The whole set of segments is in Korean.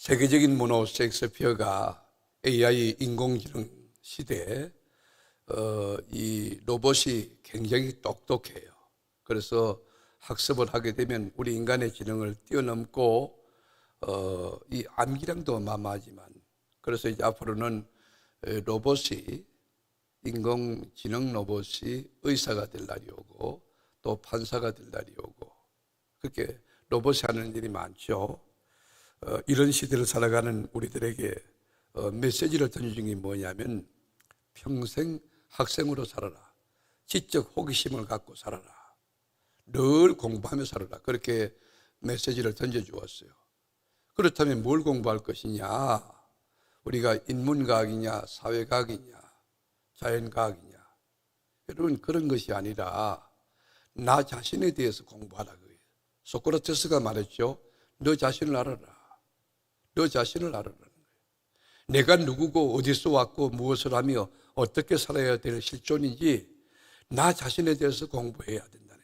세계적인 문호 셰익스피어가 AI 인공지능 시대에 이 로봇이 굉장히 똑똑해요. 그래서 학습을 하게 되면 우리 인간의 지능을 뛰어넘고 이 암기량도 어마어마하지만, 그래서 이제 앞으로는 로봇이, 인공지능 로봇이 의사가 될 날이 오고 또 판사가 될 날이 오고, 그렇게 로봇이 하는 일이 많죠. 이런 시대를 살아가는 우리들에게 메시지를 던지는 게 뭐냐면, 평생 학생으로 살아라, 지적 호기심을 갖고 살아라, 늘 공부하며 살아라, 그렇게 메시지를 던져주었어요. 그렇다면 뭘 공부할 것이냐? 우리가 인문과학이냐, 사회과학이냐, 자연과학이냐? 여러분, 그런 것이 아니라 나 자신에 대해서 공부하라 그래요. 소크라테스가 말했죠. 너 자신을 알아라. 너 자신을 알아라는 거예요. 내가 누구고 어디서 왔고 무엇을 하며 어떻게 살아야 될 실존인지 나 자신에 대해서 공부해야 된다네.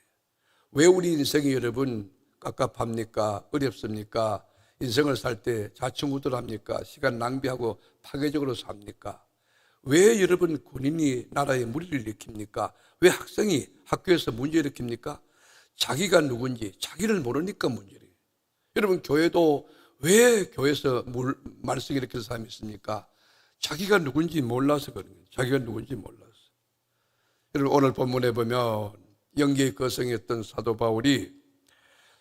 왜 우리 인생이 여러분 깝깝합니까? 어렵습니까? 인생을 살 때 좌충우돌합니까? 시간 낭비하고 파괴적으로 삽니까? 왜 여러분 군인이 나라에 무리를 일으킵니까? 왜 학생이 학교에서 문제 일으킵니까? 자기가 누군지 자기를 모르니까 문제래요. 여러분, 교회도 왜 교회에서 말썽 일으키는 사람이 있습니까? 자기가 누군지 몰라서 그런 거예요. 자기가 누군지 몰라서. 여러분, 오늘 본문에 보면 영계의 거성이었던 사도 바울이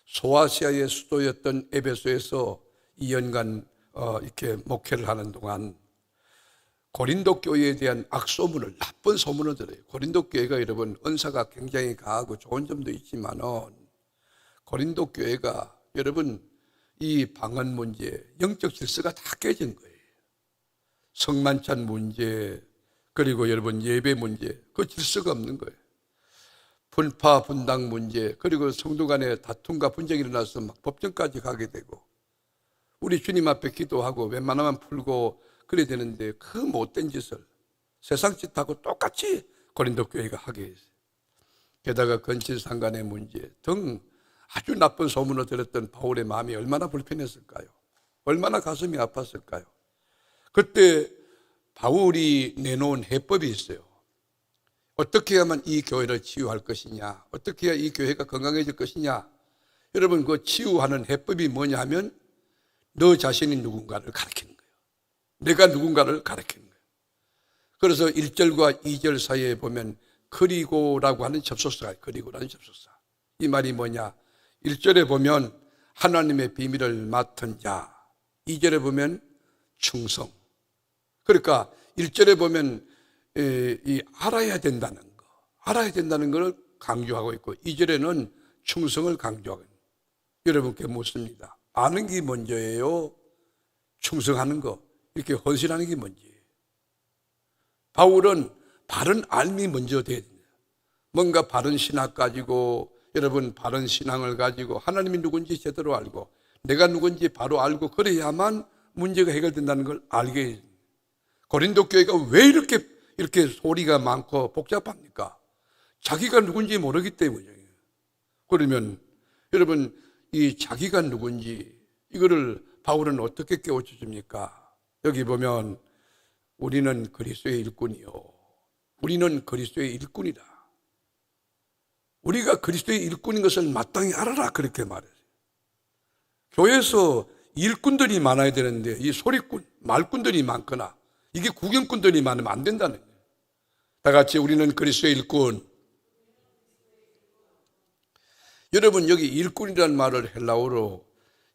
소아시아의 수도였던 에베소에서 2년간 이렇게 목회를 하는 동안 고린도 교회에 대한 악소문을, 나쁜 소문을 들어요. 고린도 교회가 여러분 은사가 굉장히 강하고 좋은 점도 있지만은, 고린도 교회가 여러분 이 방언 문제, 영적 질서가 다 깨진 거예요. 성만찬 문제, 그리고 여러분 예배 문제, 그 질서가 없는 거예요. 분파 분당 문제, 그리고 성도 간에 다툼과 분쟁이 일어나서 막 법정까지 가게 되고, 우리 주님 앞에 기도하고 웬만하면 풀고 그래야 되는데 그 못된 짓을 세상 짓하고 똑같이 고린도 교회가 하게 했어요. 게다가 건친상간의 문제 등 아주 나쁜 소문을 들었던 바울의 마음이 얼마나 불편했을까요? 얼마나 가슴이 아팠을까요? 그때 바울이 내놓은 해법이 있어요. 어떻게 하면 이 교회를 치유할 것이냐, 어떻게 해야 이 교회가 건강해질 것이냐. 여러분, 그 치유하는 해법이 뭐냐 하면 너 자신이 누군가를 가르치는 거예요. 내가 누군가를 가르치는 거예요. 그래서 1절과 2절 사이에 보면 그리고라고 하는 접속사가, 그리고라는 접속사. 이 말이 뭐냐? 1절에 보면 하나님의 비밀을 맡은 자, 2절에 보면 충성. 그러니까 1절에 보면 이 알아야 된다는 거, 알아야 된다는 걸 강조하고 있고, 2절에는 충성을 강조하고 있는. 여러분께 묻습니다. 아는 게 먼저예요? 충성하는 거, 이렇게 헌신하는 게 먼저예요? 바울은 바른 알미 먼저 돼야 됩니다. 뭔가 바른 신학 가지고, 여러분 바른 신앙을 가지고 하나님이 누군지 제대로 알고 내가 누군지 바로 알고 그래야만 문제가 해결된다는 걸 알게 해야 됩니다. 고린도 교회가 왜 이렇게 소리가 많고 복잡합니까? 자기가 누군지 모르기 때문이에요. 그러면 여러분, 이 자기가 누군지 이거를 바울은 어떻게 깨우쳐 줍니까? 여기 보면 우리는 그리스도의 일꾼이요, 우리는 그리스도의 일꾼이다. 우리가 그리스도의 일꾼인 것을 마땅히 알아라, 그렇게 말했어요. 교회에서 일꾼들이 많아야 되는데 이 소리꾼, 말꾼들이 많거나 이게 구경꾼들이 많으면 안 된다는 거예요. 다 같이 우리는 그리스도의 일꾼. 여러분, 여기 일꾼이라는 말을 헬라어로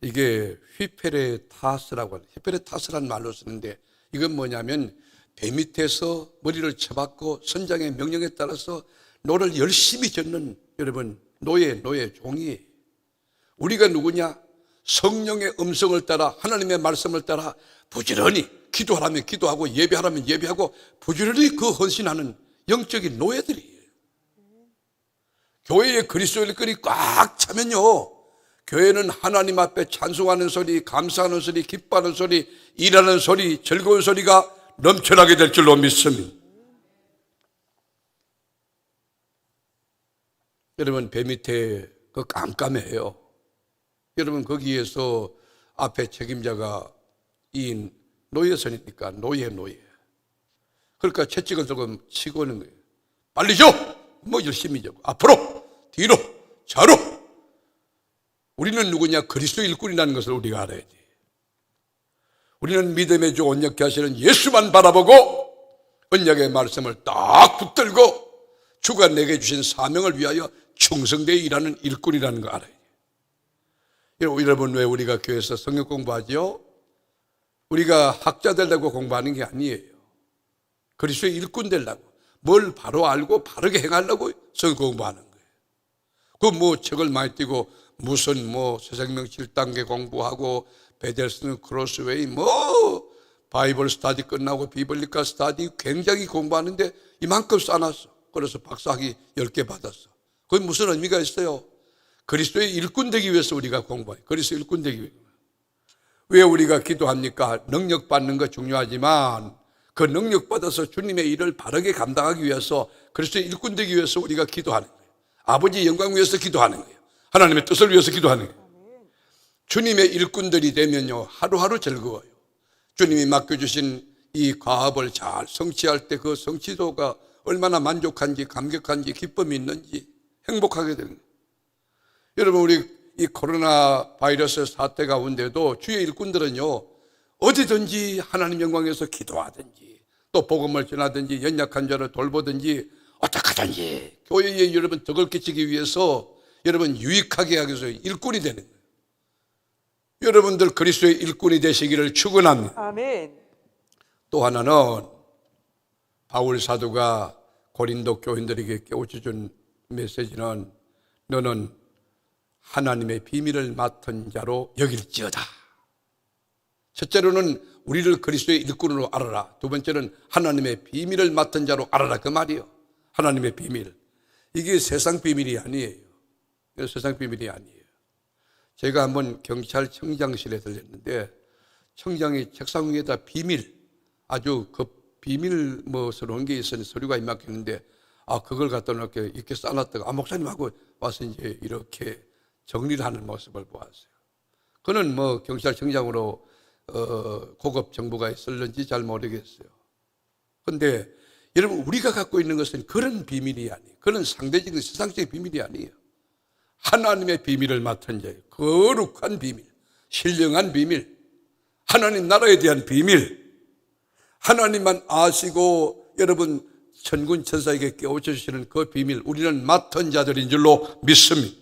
이게 휘페레타스라고 하는, 휘페레타스라는 말로 쓰는데, 이건 뭐냐면 배 밑에서 머리를 쳐박고 선장의 명령에 따라서 노를 열심히 젓는, 여러분 노예, 종이. 우리가 누구냐? 성령의 음성을 따라, 하나님의 말씀을 따라 부지런히 기도하라면 기도하고 예배하라면 예배하고 부지런히 그 헌신하는 영적인 노예들이에요. 교회에 그리스도 일꾼이 꽉 차면요, 교회는 하나님 앞에 찬송하는 소리, 감사하는 소리, 기뻐하는 소리, 일하는 소리, 즐거운 소리가 넘쳐나게 될 줄로 믿습니다. 여러분, 배 밑에 그 깜깜해요. 여러분, 거기에서 앞에 책임자가 이 노예선이니까 노예. 그러니까 채찍을 들고 치고 오는 거예요. 빨리 줘! 뭐 열심히 줘. 앞으로, 뒤로, 좌로. 우리는 누구냐? 그리스도 일꾼이라는 것을 우리가 알아야 돼. 우리는 믿음의 주 온전케 하시는 예수만 바라보고 언약의 말씀을 딱 붙들고 주가 내게 주신 사명을 위하여 충성되어 일하는 일꾼이라는 거 알아요. 여러분, 왜 우리가 교회에서 성경 공부하죠? 우리가 학자 되려고 공부하는 게 아니에요. 그리스도의 일꾼 되려고, 뭘 바로 알고 바르게 행하려고 성경 공부하는 거예요. 그 뭐 책을 많이 띄고 무슨 뭐 새생명 7단계 공부하고 베델슨 크로스웨이 뭐 바이블 스타디 끝나고 비블리카 스타디 굉장히 공부하는데 이만큼 쌓아놨어. 그래서 박사학위 10개 받았어. 그게 무슨 의미가 있어요? 그리스도의 일꾼 되기 위해서 우리가 공부해요. 그리스도의 일꾼 되기 위해서. 왜 우리가 기도합니까? 능력 받는 거 중요하지만 그 능력 받아서 주님의 일을 바르게 감당하기 위해서 그리스도의 일꾼 되기 위해서 우리가 기도하는 거예요. 아버지의 영광 위해서 기도하는 거예요. 하나님의 뜻을 위해서 기도하는 거예요. 주님의 일꾼들이 되면요, 하루하루 즐거워요. 주님이 맡겨주신 이 과업을 잘 성취할 때 그 성취도가 얼마나 만족한지, 감격한지, 기쁨이 있는지 행복하게 되는 거예요. 여러분, 우리 이 코로나 바이러스 사태 가운데도 주의 일꾼들은요, 어디든지 하나님 영광에서 기도하든지 또 복음을 전하든지 연약한 자를 돌보든지 어떻게 하든지 교회에 여러분 덕을 끼치기 위해서 여러분 유익하게 하기 위해서 일꾼이 되는 거예요. 여러분들 그리스도의 일꾼이 되시기를 축원합니다. 아멘. 또 하나는 바울 사도가 고린도 교인들에게 깨우쳐준 메시지는 너는 하나님의 비밀을 맡은 자로 여길지어다. 첫째로는 우리를 그리스도의 일꾼으로 알아라. 두 번째는 하나님의 비밀을 맡은 자로 알아라. 그 말이요. 하나님의 비밀. 이게 세상 비밀이 아니에요. 세상 비밀이 아니에요. 제가 한번 경찰청장실에 들렸는데 청장이 책상 위에다 비밀, 아주 그 비밀 스러운 게 있었는데 서류가 임박했는데 그걸 갖다 놓게 이렇게 쌓아놨다가 목사님하고 와서 이제 이렇게 정리를 하는 모습을 보았어요. 그는 경찰청장으로 고급 정보가 있었는지 잘 모르겠어요. 그런데 여러분, 우리가 갖고 있는 것은 그런 비밀이 아니에요. 그런 상대적인 세상적인 비밀이 아니에요. 하나님의 비밀을 맡은 자예요. 거룩한 비밀, 신령한 비밀, 하나님 나라에 대한 비밀, 하나님만 아시고 여러분 천군 천사에게 깨우쳐 주시는 그 비밀, 우리는 맡은 자들인 줄로 믿습니다.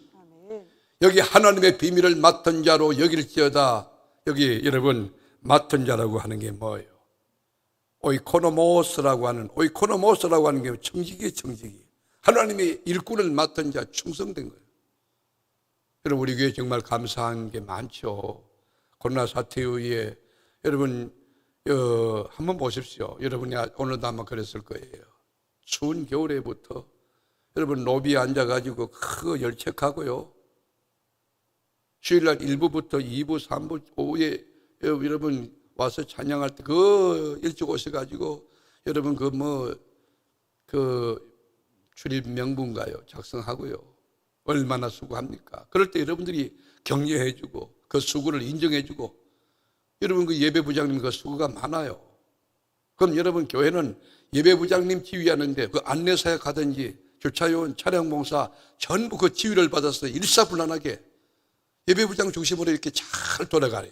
여기 하나님의 비밀을 맡은 자로 여길지어다. 여기 여러분 맡은 자라고 하는 게 뭐예요? 오이코노모스라고 하는 게 청지기예요. 청지기. 하나님의 일꾼을 맡은 자, 충성된 거예요. 여러분, 우리 교회 정말 감사한 게 많죠. 코로나 사태 이후에 여러분 한번 보십시오. 여러분이 오늘도 아마 그랬을 거예요. 추운 겨울에부터 여러분 로비에 앉아가지고 그 열책하고요. 주일날 1부부터 2부, 3부 오후에 여러분 와서 찬양할 때 그 일찍 오셔가지고 여러분 출입 명분가요 작성하고요. 얼마나 수고합니까? 그럴 때 여러분들이 격려해주고 그 수고를 인정해주고 여러분 그 예배부장님 그 수고가 많아요. 그럼 여러분 교회는 예배부장님 지휘하는데 그 안내사역 하든지 주차요원, 차량봉사 전부 그 지휘를 받아서 일사불란하게 예배부장 중심으로 이렇게 잘 돌아가요.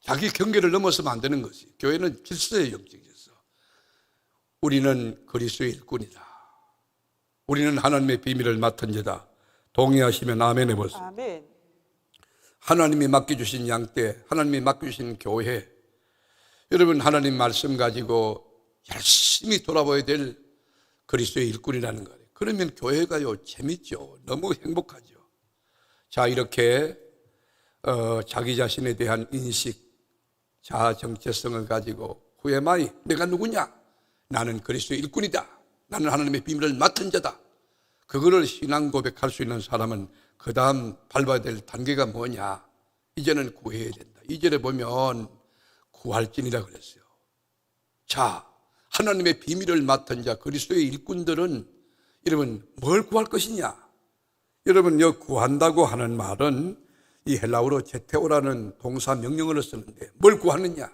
자기 경계를 넘어서면 안 되는 것이. 교회는 질서의 영적인 질서. 우리는 그리스도의 일꾼이다. 우리는 하나님의 비밀을 맡은 자다. 동의하시면 아멘 해보세요. 아멘. 하나님이 맡겨주신 양떼, 하나님이 맡겨주신 교회, 여러분 하나님 말씀 가지고 열심히 돌아봐야 될 그리스도의 일꾼이라는 거예요. 그러면 교회가요 재밌죠. 너무 행복하죠. 자, 이렇게 자기 자신에 대한 인식, 자아 정체성을 가지고 후에마이 내가 누구냐? 나는 그리스도의 일꾼이다. 나는 하나님의 비밀을 맡은 자다. 그거를 신앙 고백할 수 있는 사람은 그 다음 밟아야 될 단계가 뭐냐? 이제는 구해야 된다. 2절에 보면 구할진이라 그랬어요. 자, 하나님의 비밀을 맡은 자 그리스도의 일꾼들은 여러분 뭘 구할 것이냐? 여러분 이 구한다고 하는 말은 이 헬라어로 제테오라는 동사 명령어를 쓰는데 뭘 구하느냐?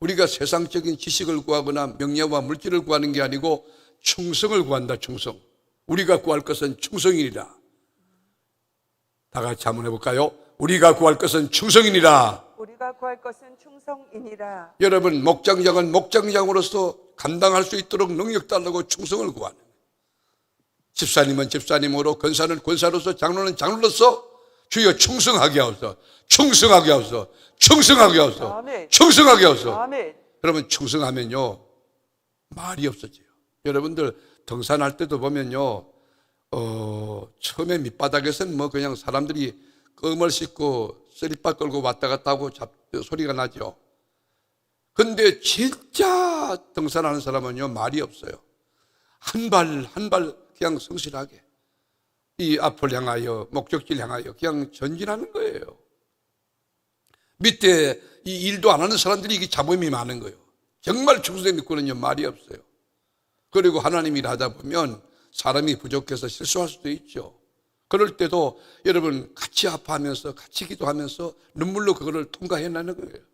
우리가 세상적인 지식을 구하거나 명예와 물질을 구하는 게 아니고 충성을 구한다. 충성. 우리가 구할 것은 충성이니라. 다 같이 한번 해볼까요? 우리가 구할 것은 충성이니라. 우리가 구할 것은 충성이니라. 여러분, 목장장은 목장장으로서 감당할 수 있도록 능력 달라고 충성을 구하는 거예요. 집사님은 집사님으로, 권사는 권사로서, 장로는 장로로서 주여 충성하게 하옵소서. 충성하게 하옵소서. 충성하게 하옵소서. 아멘. 충성하게 하옵소서. 아멘. 여러분, 충성하면요 말이 없어져요. 여러분들 등산할 때도 보면요 처음에 밑바닥에서는 뭐 그냥 사람들이 껌을 씻고 쓰리빠 끌고 왔다 갔다 하고 소리가 나죠. 근데 진짜 등산하는 사람은요 말이 없어요. 한 발 한 발 그냥 성실하게 이 앞을 향하여 목적지를 향하여 그냥 전진하는 거예요. 밑에 이 일도 안 하는 사람들이 이게 잡음이 많은 거예요. 정말 충성된 믿고는요 말이 없어요. 그리고 하나님 일 하다 보면 사람이 부족해서 실수할 수도 있죠. 그럴 때도 여러분 같이 아파하면서 같이 기도하면서 눈물로 그거를 통과해내는 거예요.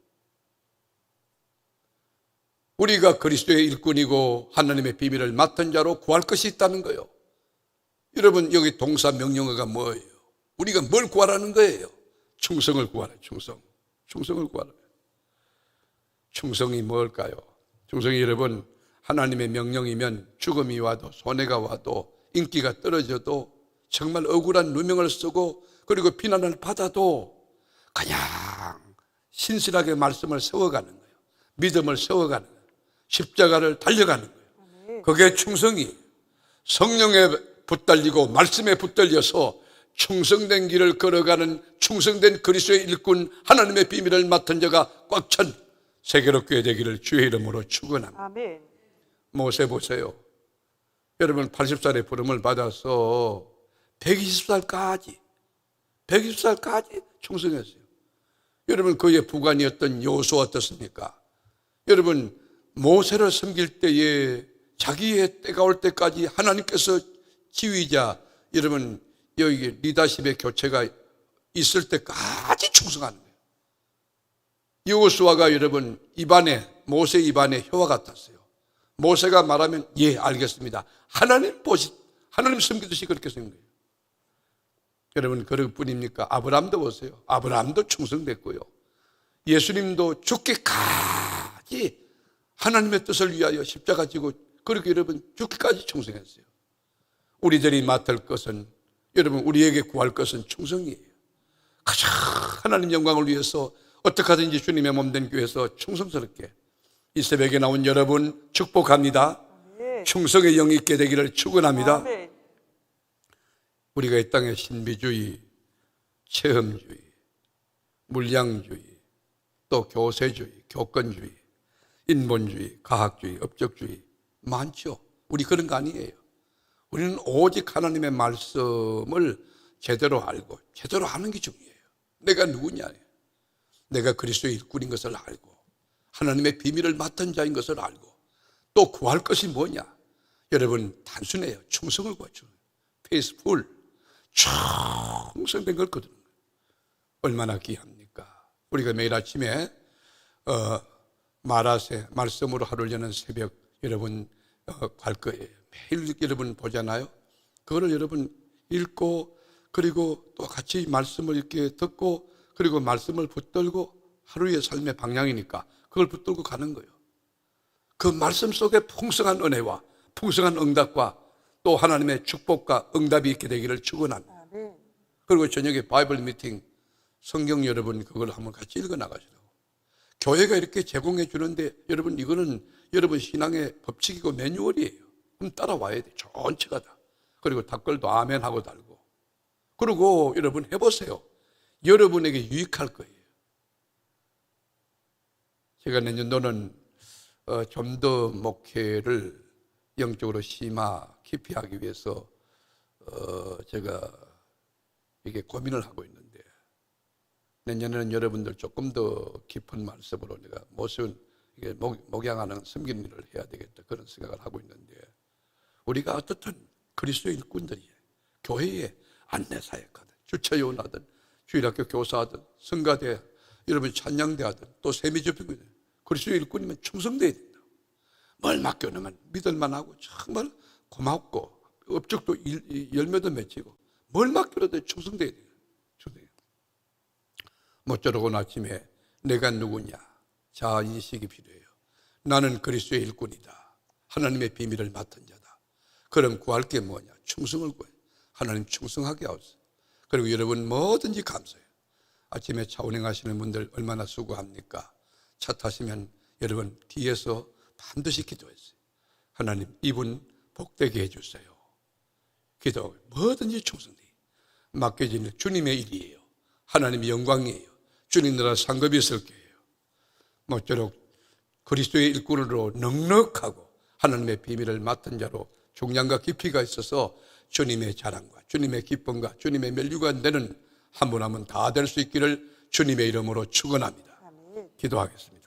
우리가 그리스도의 일꾼이고 하나님의 비밀을 맡은 자로 구할 것이 있다는 거예요. 여러분 여기 동사 명령어가 뭐예요? 우리가 뭘 구하라는 거예요? 충성을 구하라. 충성을 구하라. 충성이 뭘까요? 충성이 여러분 하나님의 명령이면 죽음이 와도 손해가 와도 인기가 떨어져도 정말 억울한 누명을 쓰고 그리고 비난을 받아도 그냥 신실하게 말씀을 세워가는 거예요. 믿음을 세워가는 거예요. 십자가를 달려가는 거예요. 그게 충성이 성령에 붙들리고 말씀에 붙들려서 충성된 길을 걸어가는 충성된 그리스도의 일꾼 하나님의 비밀을 맡은 자가 꽉 찬 세계로 교회 되기를 주의 이름으로 축원합니다. 아멘. 모세 보세요. 여러분 80살의 부름을 받아서 120살까지 충성했어요. 여러분 그의 부관이었던 여호수아 어떻습니까? 여러분 모세를 섬길 때에 자기의 때가 올 때까지 하나님께서 지휘자 여러분 여기 리더십의 교체가 있을 때까지 충성하는 거예요. 여호수아가 여러분 모세 입안에 혀와 같았어요. 모세가 말하면 예 알겠습니다. 하나님 섬기듯이 그렇게 섬긴 거예요. 여러분 그럴 뿐입니까? 아브라함도 보세요. 아브라함도 충성됐고요. 예수님도 죽기까지 하나님의 뜻을 위하여 십자가 지고 그렇게 여러분 죽기까지 충성했어요. 우리들이 맡을 것은 여러분 우리에게 구할 것은 충성이에요. 가장 하나님 영광을 위해서 어떻게 하든지 주님의 몸된 교회에서 충성스럽게 이 새벽에 나온 여러분 축복합니다. 아멘. 충성의 영이 있게 되기를 축원합니다. 아멘. 우리가 이 땅의 신비주의, 체험주의, 물량주의, 또 교세주의, 교권주의, 인본주의, 과학주의, 업적주의 많죠. 우리 그런 거 아니에요. 우리는 오직 하나님의 말씀을 제대로 알고 제대로 하는 게 중요해요. 내가 누구냐? 내가 그리스도의 일꾼인 것을 알고 하나님의 비밀을 맡은 자인 것을 알고 또 구할 것이 뭐냐? 여러분 단순해요. 충성을 구하죠. 페이스풀 충성된 걸 거두는 거예요. 얼마나 귀합니까? 우리가 매일 아침에 마라세 말씀으로 하루를 여는 새벽 여러분 갈 거예요. 매일 여러분 보잖아요. 그거를 여러분 읽고 그리고 또 같이 말씀을 이렇게 듣고 그리고 말씀을 붙들고 하루의 삶의 방향이니까 그걸 붙들고 가는 거예요. 그 말씀 속에 풍성한 은혜와 풍성한 응답과 또 하나님의 축복과 응답이 있게 되기를 축원합니다. 아멘. 그리고 저녁에 바이블 미팅 성경 여러분 그걸 한번 같이 읽어 나가시라고. 교회가 이렇게 제공해 주는데 여러분 이거는 여러분 신앙의 법칙이고 매뉴얼이에요. 그럼 따라와야 돼. 전체가 다. 그리고 댓글도 아멘 하고 달고. 그리고 여러분 해보세요. 여러분에게 유익할 거예요. 제가 내년도는 좀 더 목회를 영적으로 깊이 하기 위해서 제가 이게 고민을 하고 있는데 내년에는 여러분들 조금 더 깊은 말씀으로 내가 이게 목양하는 섬기는 일을 해야 되겠다 그런 생각을 하고 있는데 우리가 어떻든 그리스도의 일꾼들이 교회에 안내 사역하든 주차 요원하든 주일학교 교사하든 성가대, 여러분 찬양대 하든 또 세미접히거든. 그리스도의 일꾼이면 충성돼야 된다. 뭘 맡겨놓으면 믿을만 하고 정말 고맙고 업적도 열매도 맺히고 뭘 맡겨도 충성돼야 돼요. 모쪼록 아침에 내가 누구냐 자아인식이 필요해요. 나는 그리스도의 일꾼이다. 하나님의 비밀을 맡은 자다. 그럼 구할 게 뭐냐? 충성을 구해요. 하나님 충성하게 하옵소서. 그리고 여러분 뭐든지 감사해요. 아침에 차 운행하시는 분들 얼마나 수고합니까? 차 타시면 여러분 뒤에서 반드시 기도했어요. 하나님 이분 복되게 해주세요. 기도 뭐든지 충성돼요. 맡겨진 일 주님의 일이에요. 하나님의 영광이에요. 주님 나라 상급이 있을 거예요. 모쪼록 그리스도의 일꾼으로 넉넉하고 하나님의 비밀을 맡은 자로 중량과 깊이가 있어서 주님의 자랑과 주님의 기쁨과 주님의 멸류관 되는 한 분 한 분 다 될 수 있기를 주님의 이름으로 축원합니다. 아멘. 기도하겠습니다.